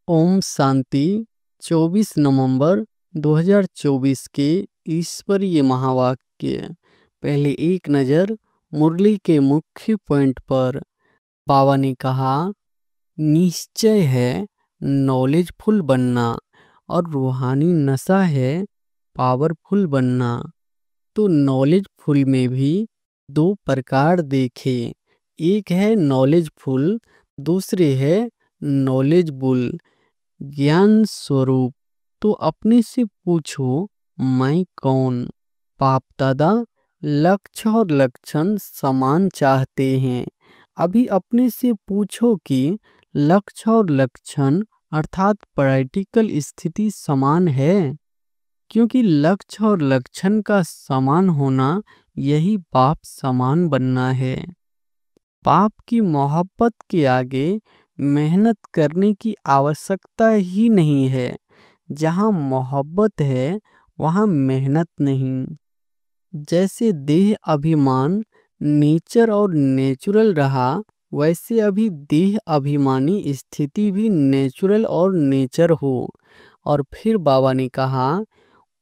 ओम शांति। 24 नवंबर 2024 के ईश्वरीय महावाक्य। पहले एक नज़र मुरली के मुख्य पॉइंट पर। बाबा ने कहा, निश्चय है नॉलेजफुल बनना और रूहानी नशा है पावरफुल बनना। तो नॉलेजफुल में भी दो प्रकार देखे, एक है नॉलेजफुल, दूसरे है नॉलेजबुल, ज्ञान स्वरूप। तो अपने से पूछो, मैं कौन? बाप दादा लक्ष्य और लक्षण समान चाहते हैं। अभी अपने से पूछो कि लक्ष्य और लक्षण अर्थात प्रैक्टिकल स्थिति समान है, क्योंकि लक्ष्य और लक्षण का समान होना यही बाप समान बनना है। बाप की मोहब्बत के आगे मेहनत करने की आवश्यकता ही नहीं है। जहाँ मोहब्बत है वहाँ मेहनत नहीं। जैसे देह अभिमान नेचर और नेचुरल रहा, वैसे अभी देह अभिमानी स्थिति भी नेचुरल और नेचर हो। और फिर बाबा ने कहा,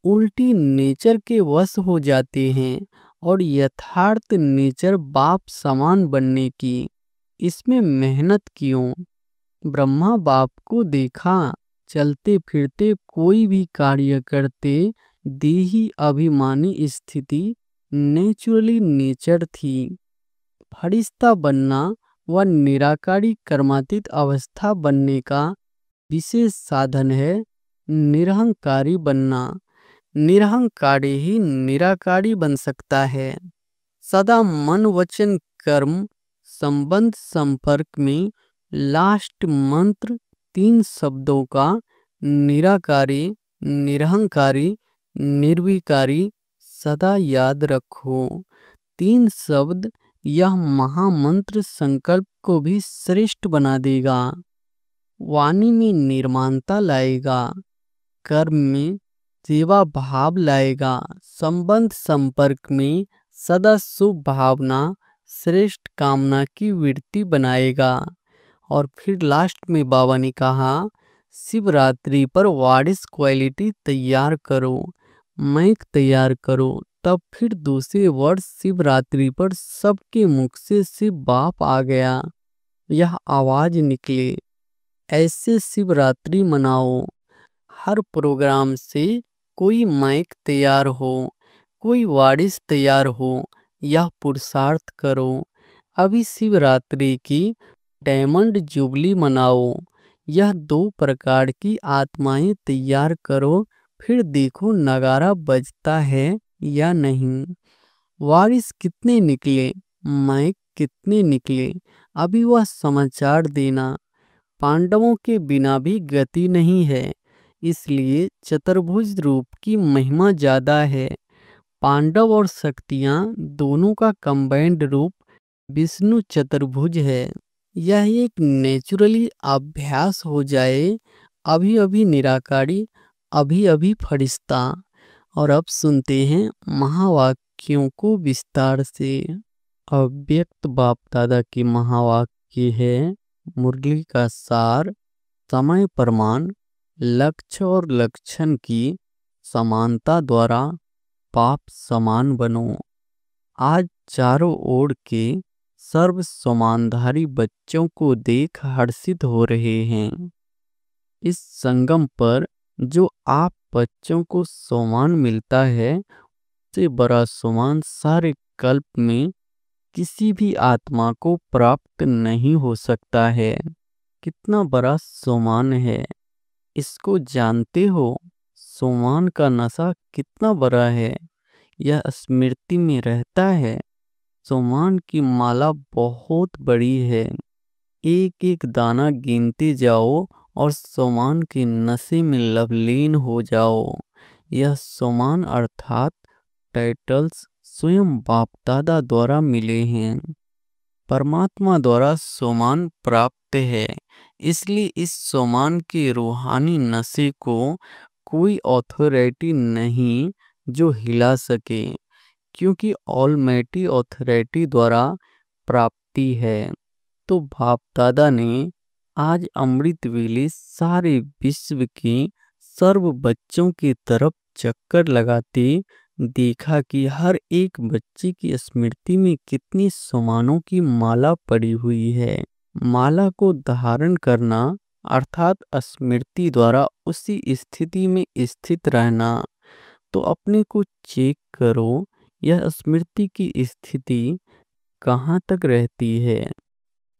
उल्टी नेचर के वश हो जाते हैं और यथार्थ नेचर बाप समान बनने की। इसमें मेहनत क्यों? ब्रह्मा बाप को देखा, चलते फिरते कोई भी कार्य करते, देही अभिमानी स्थिति नेचुरली नेचर थी। फरिश्ता बनना व निराकारी कर्मातीत अवस्था बनने का विशेष साधन है निरहंकारी बनना। निरहंकारी ही निराकारी बन सकता है। सदा मन वचन कर्म संबंध संपर्क में लास्ट मंत्र 3 शब्दों का निराकारी, निरहंकारी, निर्विकारी सदा याद रखो। 3 शब्द यह महामंत्र संकल्प को भी श्रेष्ठ बना देगा, वाणी में निर्माणता लाएगा, कर्म में सेवा भाव लाएगा, संबंध संपर्क में सदा शुभ भावना श्रेष्ठ कामना की वृत्ति बनाएगा। और फिर लास्ट में बाबा ने कहा, शिवरात्रि पर वारिस क्वालिटी तैयार करो, मैक तैयार करो। तब फिर दूसरे वर्ष शिवरात्रि पर सबके मुख से शिव बाप आ गया, यह आवाज निकले। ऐसे शिवरात्रि मनाओ। हर प्रोग्राम से कोई माइक तैयार हो, कोई वारिस तैयार हो, यह पुरुषार्थ करो। अभी शिवरात्रि की डायमंड जुबली मनाओ। यह 2 प्रकार की आत्माएं तैयार करो, फिर देखो नगारा बजता है या नहीं। वारिस कितने निकले, माइक कितने निकले, अभी वह समाचार देना। पांडवों के बिना भी गति नहीं है, इसलिए चतुर्भुज रूप की महिमा ज्यादा है। पांडव और शक्तियां दोनों का कंबाइंड रूप विष्णु चतुर्भुज है। यह एक नेचुरली अभ्यास हो जाए, अभी अभी निराकारी, अभी अभी फरिश्ता। और अब सुनते हैं महावाक्यों को विस्तार से। अव्यक्त बाप दादा की महावाक्य है, मुरली का सार, समय प्रमाण, लक्ष्य और लक्षण की समानता द्वारा पाप समान बनो। आज चारों ओर के सर्व समानधारी बच्चों को देख हर्षित हो रहे हैं। इस संगम पर जो आप बच्चों को सम्मान मिलता है, उससे बड़ा सम्मान सारे कल्प में किसी भी आत्मा को प्राप्त नहीं हो सकता है। कितना बड़ा सम्मान है, इसको जानते हो? सम्मान का नशा कितना बड़ा है, यह स्मृति में रहता है। सम्मान की माला बहुत बड़ी है, एक एक दाना गिनते जाओ और सम्मान के नशे में लवलीन हो जाओ। यह सम्मान अर्थात टाइटल्स स्वयं बाप दादा द्वारा मिले हैं। परमात्मा द्वारा सम्मान प्राप्त है, इसलिए इस सम्मान के रूहानी नशे को कोई अथॉरिटी नहीं जो हिला सके, क्योंकि ऑलमाइटी अथॉरिटी द्वारा प्राप्ति है। तो बाप दादा ने आज अमृत वेले सारे विश्व के सर्व बच्चों की तरफ चक्कर लगाते देखा कि हर एक बच्चे की स्मृति में कितनी सोमानों की माला पड़ी हुई है। माला को धारण करना अर्थात स्मृति द्वारा उसी स्थिति में स्थित रहना। तो अपने को चेक करो, यह स्मृति की स्थिति कहाँ तक रहती है।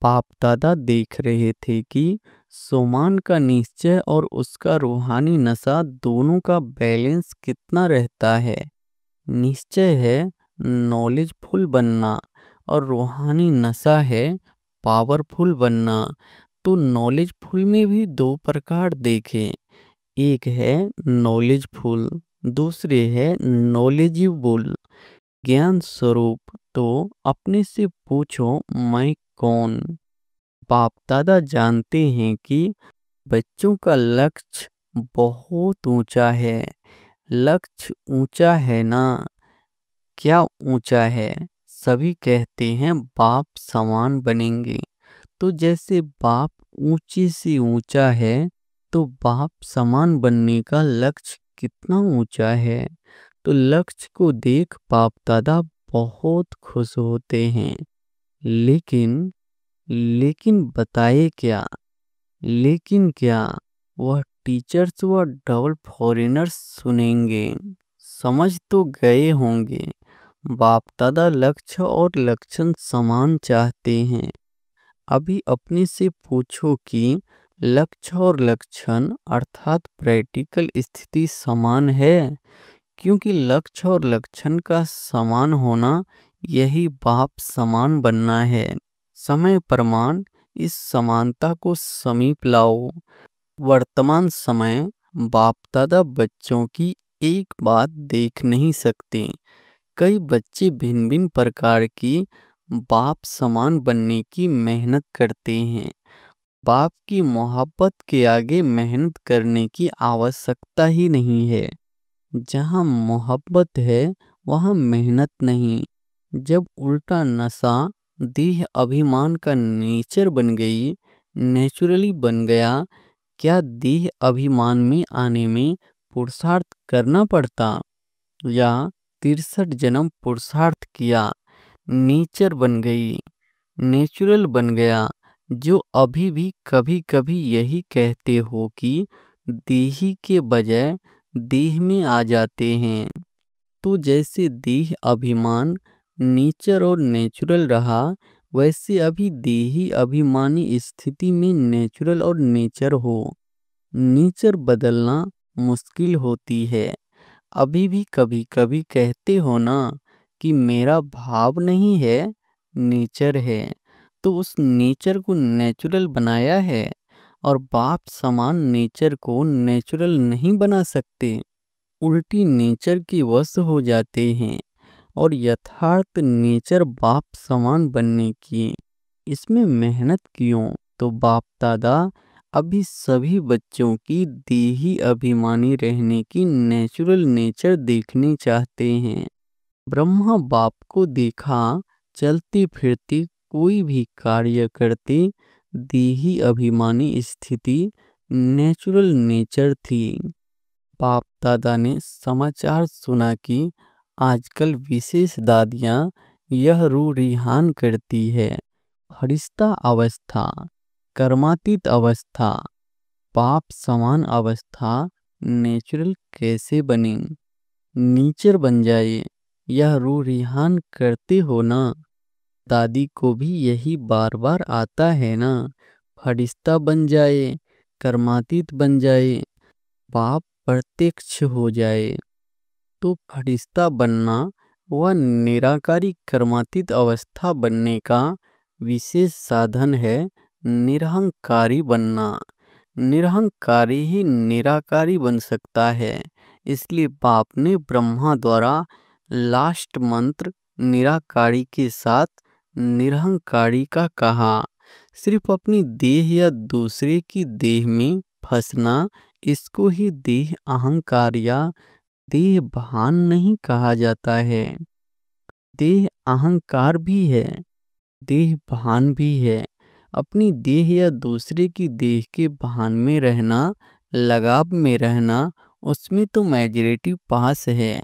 बाप दादा देख रहे थे कि सोमान का निश्चय और उसका रूहानी नशा दोनों का बैलेंस कितना रहता है। निश्चय है नॉलेजफुल बनना और रूहानी नशा है पावरफुल बनना। तो नॉलेजफुल में भी दो प्रकार देखें, एक है नॉलेजफुल, दूसरे है नॉलेजेबल, ज्ञान स्वरूप। तो अपने से पूछो मैं कौन। बाप दादा जानते हैं कि बच्चों का लक्ष्य बहुत ऊंचा है। लक्ष्य ऊंचा है ना, क्या ऊंचा है। सभी कहते हैं बाप समान बनेंगे। तो जैसे बाप ऊंचे से ऊंचा है तो बाप समान बनने का लक्ष्य कितना ऊंचा है। तो लक्ष्य को देख बाप दादा बहुत खुश होते हैं। लेकिन लेकिन बताए क्या, लेकिन क्या वह टीचर्स व डबल फॉरेनर्स सुनेंगे। समझ तो गए होंगे, बाप दादा लक्ष्य और लक्षण समान चाहते हैं। अभी अपने से पूछो कि लक्ष्य और लक्षण अर्थात प्रैक्टिकल स्थिति समान है। क्योंकि लक्ष्य और लक्षण का समान होना यही बाप समान बनना है। समय प्रमाण इस समानता को समीप लाओ। वर्तमान समय बाप दादा बच्चों की एक बात देख नहीं सकते। कई बच्चे भिन्न भिन्न प्रकार की बाप समान बनने की मेहनत करते हैं। बाप की मोहब्बत के आगे मेहनत करने की आवश्यकता ही नहीं है। जहाँ मोहब्बत है वहाँ मेहनत नहीं। जब उल्टा नशा देह अभिमान का नेचर बन गई, नेचुरली बन गया, क्या देह अभिमान में आने में पुरुषार्थ करना पड़ता या 63 जन्म पुरुषार्थ किया। नेचर बन गई, नेचुरल बन गया। जो अभी भी कभी कभी यही कहते हो कि देही के बजाय देह में आ जाते हैं। तो जैसे देह अभिमान नेचर और नेचुरल रहा, वैसे अभी देही अभिमानी स्थिति में नेचुरल और नेचर हो। नेचर बदलना मुश्किल होती है। अभी भी कभी कभी कहते हो ना कि मेरा भाव नहीं है, नेचर है। तो उस नेचर को नेचुरल बनाया है और बाप समान नेचर को नेचुरल नहीं बना सकते। उल्टी नेचर की वश हो जाते हैं और यथार्थ नेचर बाप समान बनने की इसमें मेहनत क्यों। तो बाप दादा अभी सभी बच्चों की देही अभिमानी रहने की नेचुरल नेचर देखने चाहते हैं। ब्रह्मा बाप को देखा चलते फिरते कोई भी कार्य करते, देही अभिमानी स्थिति नेचुरल नेचर थी। बाप दादा ने समाचार सुना कि आजकल विशेष दादियाँ यह रूरिहान करती है, फरिश्ता अवस्था, कर्मातीत अवस्था, पाप समान अवस्था नेचुरल कैसे बने, नेचर बन जाए। यह रूरिहान करते हो ना। दादी को भी यही बार बार आता है ना, फरिश्ता बन जाए, कर्मातीत बन जाए, पाप प्रत्यक्ष हो जाए। तो फरिश्ता बनना वह निराकारी कर्मातीत अवस्था बनने का विशेष साधन है। निरहंकारी बनना, निरहंकारी ही निराकारी बन सकता है। इसलिए बाप ने ब्रह्मा द्वारा लास्ट मंत्र निराकारी के साथ निरहंकारी का कहा। सिर्फ अपनी देह या दूसरे की देह में फंसना, इसको ही देह अहंकार या देह भान नहीं कहा जाता है। देह अहंकार भी है, देह भान भी है। अपनी देह या दूसरे की देह के भान में रहना, लगाव में रहना, उसमें तो मेजॉरिटी पास है।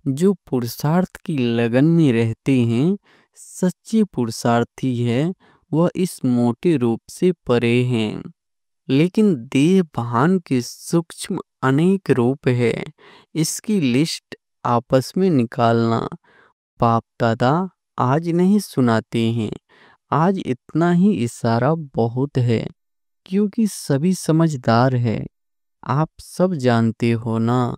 जो पुरुषार्थ की लगन में रहते हैं, सच्चे पुरुषार्थी है, वह इस मोटे रूप से परे हैं। लेकिन देह भान के सूक्ष्म अनेक रूप है, इसकी लिस्ट आपस में निकालना। बाप दादा आज नहीं सुनाते हैं, आज इतना ही इशारा बहुत है, क्योंकि सभी समझदार है। आप सब जानते हो ना,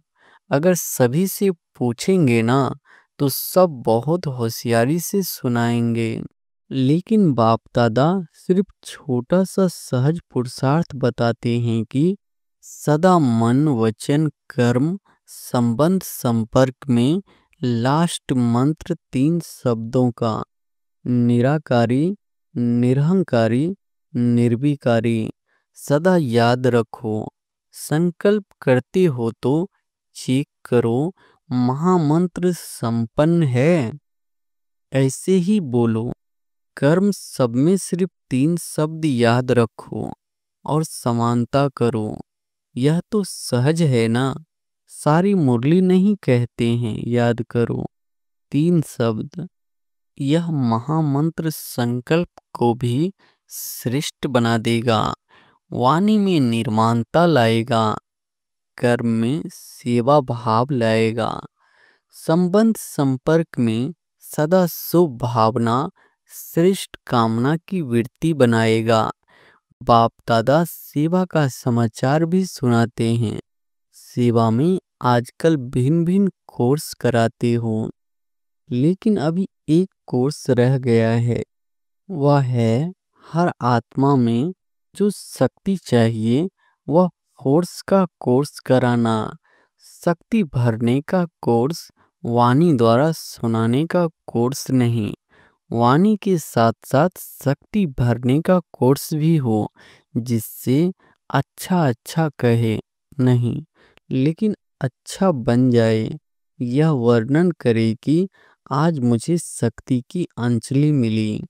अगर सभी से पूछेंगे ना तो सब बहुत होशियारी से सुनाएंगे। लेकिन बाप दादा सिर्फ छोटा सा सहज पुरुषार्थ बताते हैं कि सदा मन वचन कर्म संबंध संपर्क में लास्ट मंत्र 3 शब्दों का, निराकारी, निरहंकारी, निर्विकारी, सदा याद रखो। संकल्प करते हो तो चेक करो, महामंत्र संपन्न है, ऐसे ही बोलो। कर्म सब में सिर्फ 3 शब्द याद रखो और समानता करो। यह तो सहज है ना, सारी मुरली नहीं कहते हैं याद करो 3 शब्द। यह महामंत्र संकल्प को भी श्रेष्ठ बना देगा, वाणी में निर्माणता लाएगा, कर्म में सेवा भाव लाएगा, संबंध संपर्क में सदा शुभ भावना श्रेष्ठ कामना की वृत्ति बनाएगा। बाप दादा सेवा का समाचार भी सुनाते हैं। सेवा में आजकल भिन्न भिन्न कोर्स कराते हो, लेकिन अभी एक कोर्स रह गया है, वह है हर आत्मा में जो शक्ति चाहिए वह फोर्स का कोर्स कराना। शक्ति भरने का कोर्स, वाणी द्वारा सुनाने का कोर्स नहीं। वाणी के साथ साथ शक्ति भरने का कोर्स भी हो, जिससे अच्छा अच्छा कहे नहीं, लेकिन अच्छा बन जाए। यह वर्णन करे कि आज मुझे शक्ति की अंजलि मिली।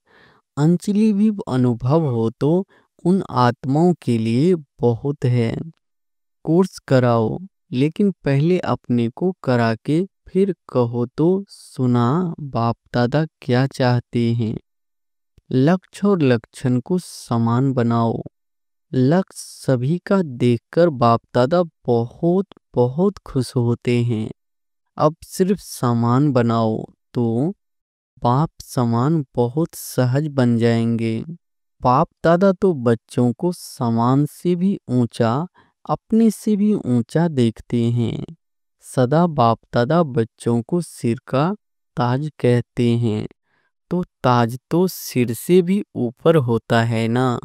अंजलि भी अनुभव हो तो उन आत्माओं के लिए बहुत है। कोर्स कराओ, लेकिन पहले अपने को करा के फिर कहो तो सुना बाप दादा क्या चाहते हैं। लक्ष्य और लक्षण को समान बनाओ। लक्ष्य सभी का देखकर बाप दादा बहुत बहुत खुश होते हैं। अब सिर्फ समान बनाओ तो बाप समान बहुत सहज बन जाएंगे। बाप दादा तो बच्चों को समान से भी ऊंचा, अपने से भी ऊंचा देखते हैं। सदा बाप दादा बच्चों को सिर का ताज कहते हैं, तो ताज तो सिर से भी ऊपर होता है ना।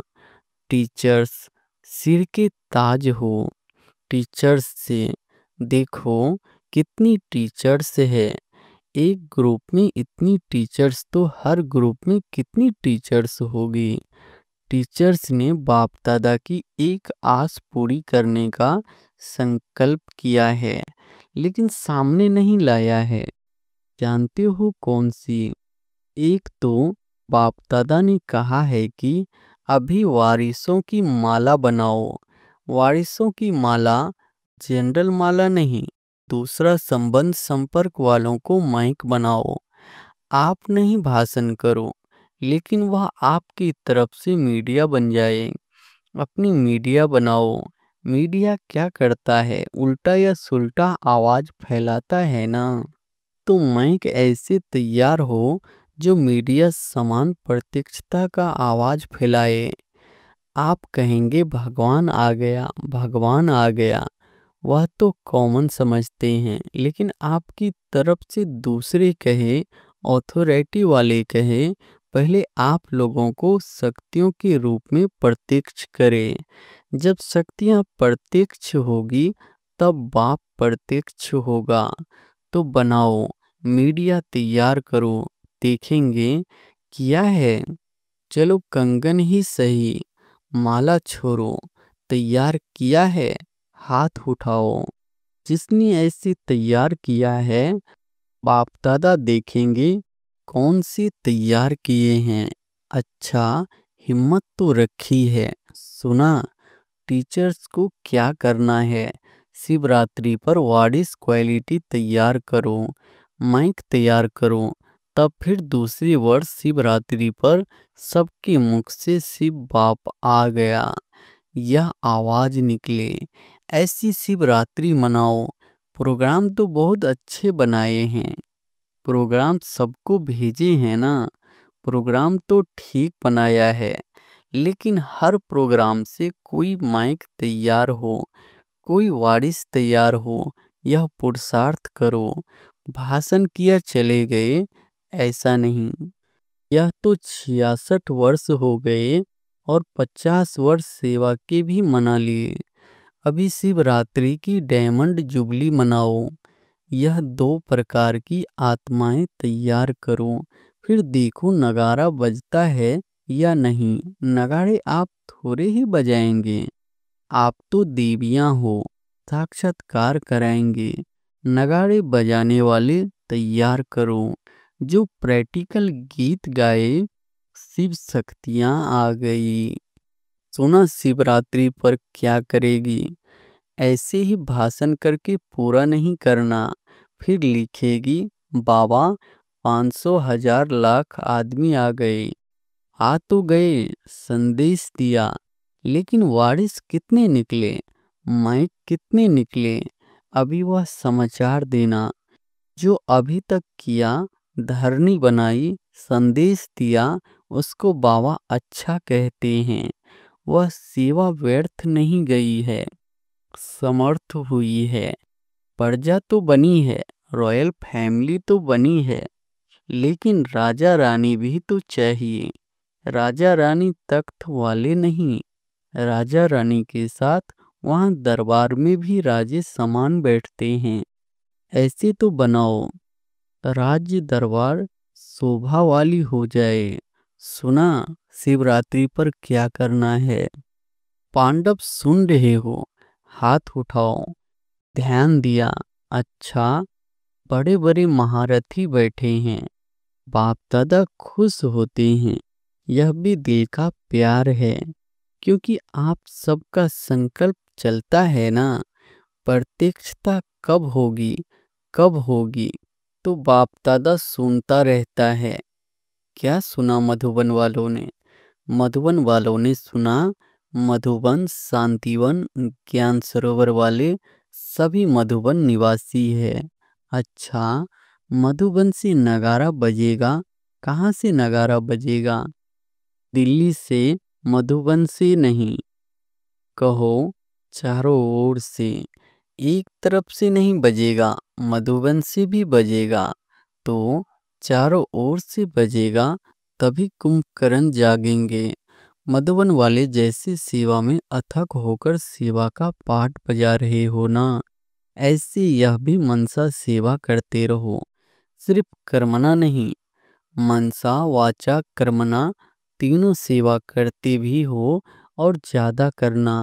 टीचर्स सिर के ताज हो। टीचर्स से देखो कितनी टीचर्स है, एक ग्रुप में इतनी टीचर्स तो हर ग्रुप में कितनी टीचर्स होगी। टीचर्स ने बाप दादा की एक आस पूरी करने का संकल्प किया है, लेकिन सामने नहीं लाया है। जानते हो कौन सी? एक तो बाप दादा ने कहा है कि अभी वारिसों की माला बनाओ। वारिसों की माला जनरल माला नहीं, दूसरा संबंध संपर्क वालों को माइक बनाओ। आप नहीं भाषण करो, लेकिन वह आपकी तरफ से मीडिया बन जाए। अपनी मीडिया बनाओ। मीडिया क्या करता है, उल्टा या सुल्टा आवाज फैलाता है ना। तो माइक ऐसे तैयार हो जो मीडिया समान प्रत्यक्षता का आवाज फैलाए। आप कहेंगे भगवान आ गया, भगवान आ गया, वह तो कॉमन समझते हैं, लेकिन आपकी तरफ से दूसरे कहे, ऑथोरिटी वाले कहे, पहले आप लोगों को शक्तियों के रूप में प्रत्यक्ष करें। जब शक्तियां प्रत्यक्ष होगी तब बाप प्रत्यक्ष होगा। तो बनाओ, मीडिया तैयार करो, देखेंगे किया है। चलो कंगन ही सही, माला छोड़ो, तैयार किया है, हाथ उठाओ। जिसने ऐसे तैयार किया है, बाप दादा देखेंगे कौन से तैयार किए हैं। अच्छा हिम्मत तो रखी है। सुना टीचर्स को क्या करना है। शिवरात्रि पर वॉइस क्वालिटी तैयार करो, माइक तैयार करो। तब फिर दूसरी वर्ष शिवरात्रि पर सबके मुख से शिव बाप आ गया, यह आवाज निकले। ऐसी शिवरात्रि मनाओ। प्रोग्राम तो बहुत अच्छे बनाए हैं। प्रोग्राम सबको भेजे हैं ना। प्रोग्राम तो ठीक बनाया है, लेकिन हर प्रोग्राम से कोई माइक तैयार हो, कोई वारिस तैयार हो, यह पुरुषार्थ करो। भाषण किया चले गए, ऐसा नहीं। यह तो 66 वर्ष हो गए और 50 वर्ष सेवा के भी मना लिए। अभी शिवरात्रि की डायमंड जुबली मनाओ। यह 2 प्रकार की आत्माएं तैयार करो। फिर देखो नगारा बजता है या नहीं। नगाड़े आप थोड़े ही बजाएंगे, आप तो देवियां हो, साक्षात्कार कराएंगे। नगाड़े बजाने वाले तैयार करो, जो प्रैक्टिकल गीत गाए। शिव शक्तियां आ गई। सुना शिवरात्रि पर क्या करेगी। ऐसे ही भाषण करके पूरा नहीं करना। फिर लिखेगी, बाबा 500 1000 लाख आदमी आ गए। आ तो गए, संदेश दिया, लेकिन वारिस कितने निकले, माइक कितने निकले। अभी वह समाचार देना। जो अभी तक किया, धरनी बनाई, संदेश दिया, उसको बाबा अच्छा कहते हैं। वह सेवा व्यर्थ नहीं गई है, समर्थ हुई है। प्रजा तो बनी है, रॉयल फैमिली तो बनी है, लेकिन राजा रानी भी तो चाहिए। राजा रानी तख्त वाले नहीं, राजा रानी के साथ वहाँ दरबार में भी राजे समान बैठते हैं। ऐसे तो बनाओ, राज्य दरबार शोभा वाली हो जाए। सुना शिवरात्रि पर क्या करना है। पांडव सुन रहे हो, हाथ उठाओ। ध्यान दिया। अच्छा, बड़े बड़े महारथी बैठे हैं, बाप दादा खुश होते हैं। यह भी दिल का प्यार है, क्योंकि आप सबका संकल्प चलता है ना। प्रत्यक्षता कब होगी, कब होगी, तो बाप दादा सुनता रहता है। क्या सुना मधुबन वालों ने। मधुबन वालों ने सुना, मधुबन शांतिवन ज्ञान सरोवर वाले सभी मधुबन निवासी है। अच्छा, मधुबन से नगारा बजेगा। कहाँ से नगारा बजेगा। दिल्ली से, मधुबन से नहीं। कहो चारों ओर से। एक तरफ से नहीं बजेगा, मधुबन से भी बजेगा, तो चारों ओर से बजेगा। तभी कुंभकर्ण जागेंगे। मधुबन वाले जैसे सेवा में अथक होकर सेवा का पाठ बजा रहे हो ना, ऐसे यह भी मनसा सेवा करते रहो। सिर्फ कर्मणा नहीं, मनसा वाचा कर्मणा तीनों सेवा करते भी हो, और ज्यादा करना।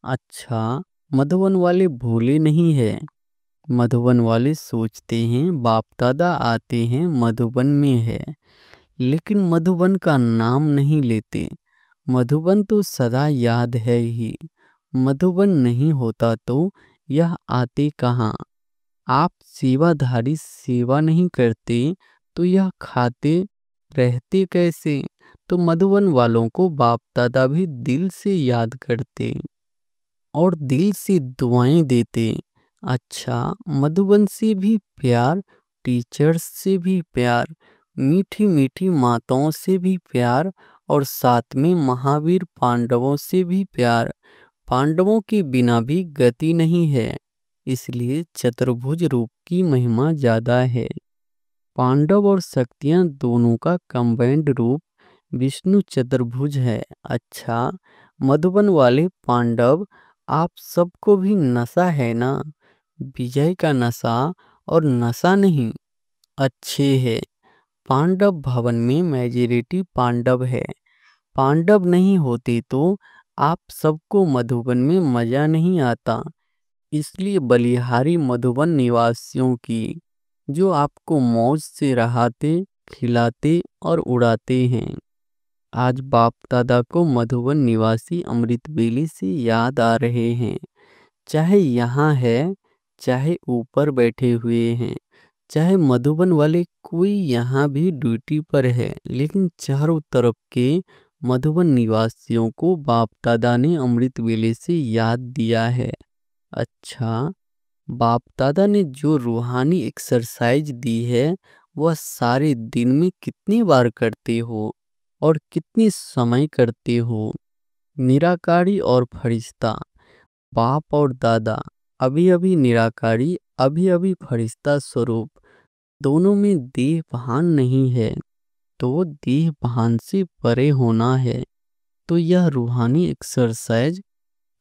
अच्छा, मधुबन वाले भूले नहीं है। मधुबन वाले सोचते हैं बाप दादा आते हैं मधुबन में है, लेकिन मधुबन का नाम नहीं लेते। मधुबन तो सदा याद है ही। मधुबन नहीं होता तो यह आते कहाँ। आप सेवाधारी सेवा नहीं करते तो यह खाते रहते कैसे। तो मधुबन वालों को बाप दादा भी दिल से याद करते और दिल से दुआएं देते। अच्छा, मधुबन से भी प्यार, टीचर्स से भी प्यार, मीठी मीठी माताओं से भी प्यार, और साथ में महावीर पांडवों से भी प्यार। पांडवों के बिना भी गति नहीं है, इसलिए चतुर्भुज रूप की महिमा ज्यादा है। पांडव और शक्तियां दोनों का कंबाइंड रूप विष्णु चतुर्भुज है। अच्छा, मधुबन वाले पांडव, आप सबको भी नशा है ना। विजय का नशा और नशा नहीं, अच्छे है। पांडव भवन में मेजॉरिटी पांडव है। पांडव नहीं होते तो आप सबको मधुबन में मजा नहीं आता। इसलिए बलिहारी मधुबन निवासियों की, जो आपको मौज से रहाते, खिलाते और उड़ाते हैं। आज बाप दादा को मधुबन निवासी अमृत बेली से याद आ रहे हैं। चाहे यहाँ है, चाहे ऊपर बैठे हुए हैं, चाहे मधुबन वाले कोई यहाँ भी ड्यूटी पर है, लेकिन चारों तरफ के मधुबन निवासियों को बाप दादा ने अमृत बेले से याद दिया है। अच्छा, बाप दादा ने जो रूहानी एक्सरसाइज दी है वह सारे दिन में कितनी बार करते हो और कितने समय करते हो? निराकारी और फरिश्ता, बाप और दादा, अभी अभी निराकारी, अभी अभी फरिश्ता स्वरूप, दोनों में देह भान नहीं है तो देह भान से परे होना है। तो यह रूहानी एक्सरसाइज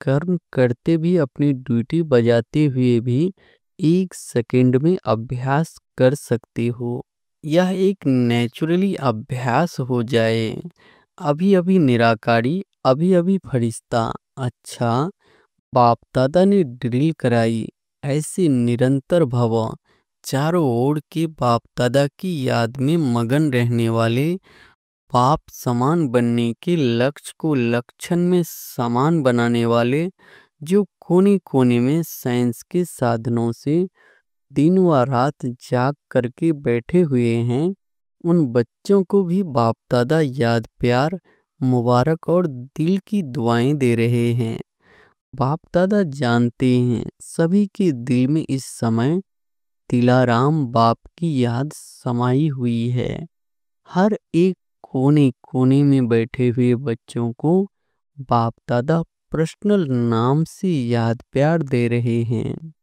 कर्म करते भी, अपनी ड्यूटी बजाते हुए भी 1 सेकंड में अभ्यास कर सकते हो। यह एक नेचुरली अभ्यास हो जाए। अभी अभी निराकारी, अभी अभी फरिश्ता। अच्छा, बाप दादा ने ड्रिल कराई, ऐसे निरंतर भव। चारों ओर के बाप दादा की याद में मगन रहने वाले, बाप समान बनने के लक्ष्य को लक्षण में समान बनाने वाले, जो कोने कोने में साइंस के साधनों से दिन व रात जाग करके बैठे हुए हैं, उन बच्चों को भी बाप दादा याद, प्यार, मुबारक और दिल की दुआएं दे रहे हैं। बाप दादा जानते हैं सभी के दिल में इस समय तिलाराम बाप की याद समाई हुई है। हर एक कोने कोने में बैठे हुए बच्चों को बाप दादा पर्सनल नाम से याद प्यार दे रहे हैं।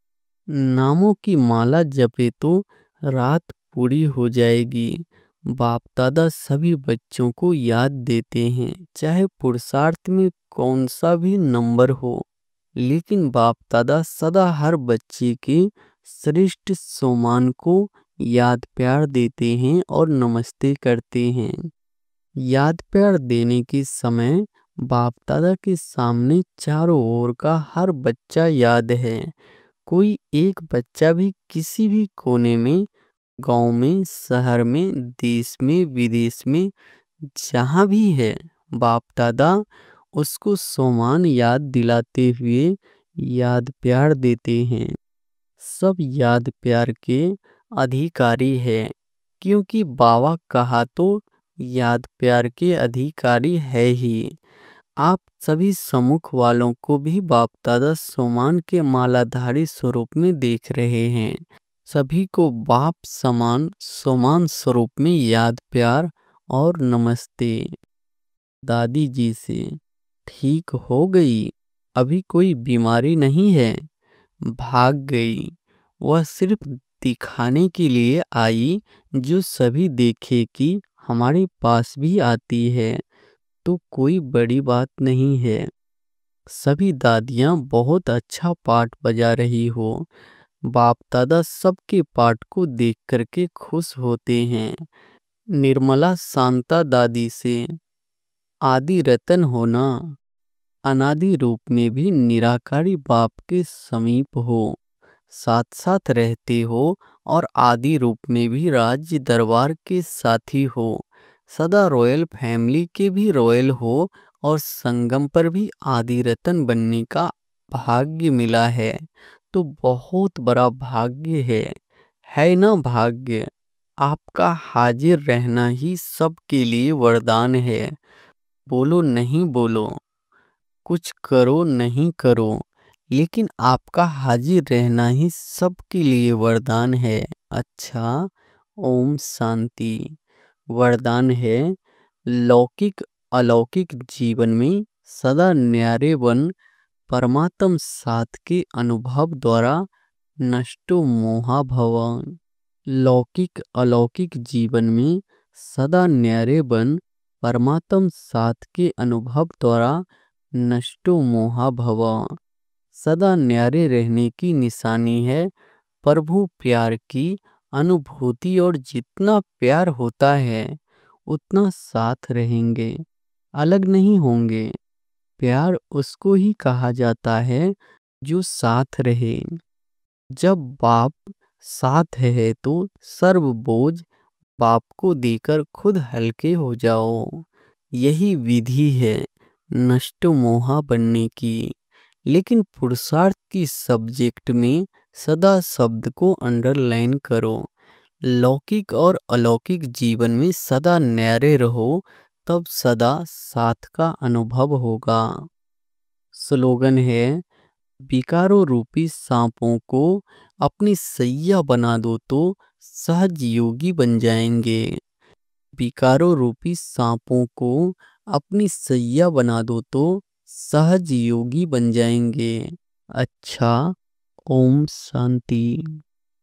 नामों की माला जपे तो रात पूरी हो जाएगी। बाप दादा सभी बच्चों को याद देते हैं, चाहे पुरुषार्थ में कौन सा भी नंबर हो, लेकिन बाप दादा सदा हर बच्चे के श्रेष्ठ सम्मान को याद प्यार देते हैं और नमस्ते करते हैं। याद प्यार देने के समय बाप दादा के सामने चारों ओर का हर बच्चा याद है। कोई एक बच्चा भी किसी भी कोने में, गांव में, शहर में, देश में, विदेश में, जहाँ भी है, बाप दादा उसको सम्मान याद दिलाते हुए याद प्यार देते हैं। सब याद प्यार के अधिकारी है, क्योंकि बाबा कहा तो याद प्यार के अधिकारी है ही। आप सभी सम्मुख वालों को भी बाप दादा सम्मान के मालाधारी स्वरूप में देख रहे हैं। सभी को बाप समान समान स्वरूप में याद प्यार और नमस्ते। दादी जी से, ठीक हो गई, अभी कोई बीमारी नहीं है? भाग गई। वह सिर्फ दिखाने के लिए आई, जो सभी देखे कि हमारे पास भी आती है, तो कोई बड़ी बात नहीं है। सभी दादियाँ बहुत अच्छा पाठ बजा रही हो। बाप दादा सबके पाठ को देख करके खुश होते हैं। निर्मला शांता दादी से, आदि रतन होना, अनादि रूप में भी निराकारी बाप के समीप हो, साथ साथ रहते हो, और आदि रूप में भी राज्य दरबार के साथी हो, सदा रॉयल फैमिली के भी रॉयल हो, और संगम पर भी आदि रतन बनने का भाग्य मिला है। तो बहुत बड़ा भाग्य है ना भाग्य? आपका हाजिर रहना ही सबके लिए वरदान है। बोलो नहीं बोलो, कुछ करो नहीं करो, लेकिन आपका हाजिर रहना ही सबके लिए वरदान है। अच्छा, ओम शांति। वरदान है, लौकिक अलौकिक जीवन में सदा न्यारे बन, परमात्म साथ के अनुभव द्वारा नष्टो मोहा भव। लौकिक अलौकिक जीवन में सदा न्यारे बन, परमात्म साथ के अनुभव द्वारा नष्टो मोहा भव। सदा न्यारे रहने की निशानी है प्रभु प्यार की अनुभूति, और जितना प्यार होता है उतना साथ रहेंगे, अलग नहीं होंगे। प्यार उसको ही कहा जाता है जो साथ रहे। जब बाप साथ है तो सर्व बोझ बाप को देकर खुद हल्के हो जाओ। यही विधि है नष्ट मोहा बनने की। लेकिन पुरुषार्थ की सब्जेक्ट में सदा शब्द को अंडरलाइन करो। लौकिक और अलौकिक जीवन में सदा न्यारे रहो, तब सदा साथ का अनुभव होगा। स्लोगन है, विकारों रूपी सांपों को अपनी सैया बना दो तो सहज योगी बन जाएंगे। विकारों रूपी सांपों को अपनी सैया बना दो तो सहज योगी बन जाएंगे। अच्छा, ओम शांति।